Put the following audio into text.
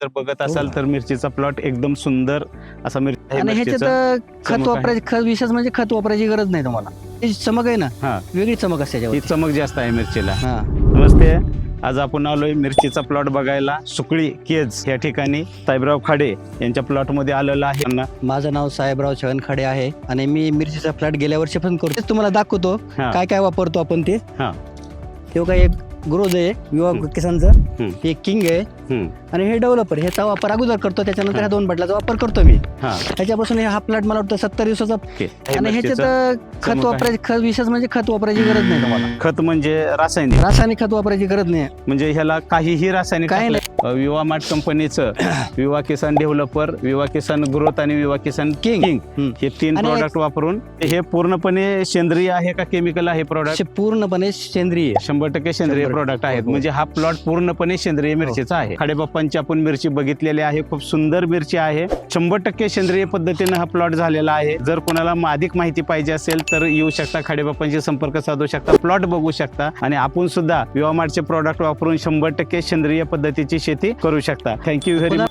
जर बघत असाल तर मिरचीचा प्लॉट एकदम सुंदर असा मिरची आणि ह्याच्यात खत वापरायची विशेष म्हणजे खत वापरायची गरज नाही तुम्हाला. ही चमक आहे ना, हा वेगळी चमक असते ही त्याच्यावर. चमक जास्त आहे मिरचीला. हा नमस्ते, आज आपण आलोय मिरचीचा प्लॉट बघायला. सुकळी केज या ठिकाणी साहेबराव खाडे यांच्या प्लॉट मध्ये आलेला आहे. त्यांना माझं नाव साहेबराव छगन खाडे आहे आणि मी मिरचीचा प्लॉट गेल्या वर्षी पण करतो. तेच तुम्हाला दाखवतो हा. काय काय वापरतो आपण ते. हा. तेव्हा काय एक ग्रोज आहे विवा किसानचं, एक किंग आहे आणि हे डेव्हलपर. ह्याचा वापर अगोदर करतो, त्याच्यानंतर ह्या 2 बटलाचा वापर करतो मी. त्याच्यापासून हा प्लॉट मला वाटतं 70 दिवसाचा. आणि ह्याच्यात खत वापरायची विशेष म्हणजे खत वापरायची गरज नाही तुम्हाला. खत म्हणजे रासायनिक खत वापरायची गरज नाही. म्हणजे ह्याला काहीही रासायनिक काही नाही. विवा मार्ट कंपनीचं विवा किसान डेव्हलपर, विवा किसान ग्रोथ आणि विवा किसान किंग हे 3 आणि प्रोडक्ट वापरून हे पूर्णपणे सेंद्रिय आहे का केमिकल आहे प्रोडक्ट? पूर्णपणे सेंद्रिय 100% सेंद्रिय प्रोडक्ट आहेत. म्हणजे हा प्लॉट पूर्णपणे सेंद्रिय मिरचीचा आहे. खाडेबाप्पांची आपण मिरची बघितलेली आहे, खूप सुंदर मिरची आहे. 100% सेंद्रिय पद्धतीने हा प्लॉट झालेला आहे. जर कोणाला अधिक माहिती पाहिजे असेल तर येऊ शकता, खाडेबाप्पांशी संपर्क साधू शकता, प्लॉट बघू शकता आणि आपण सुद्धा विवा मार्टचे प्रोडक्ट वापरून 100% सेंद्रिय पद्धतीची शेती करू शकता. Thank you very much.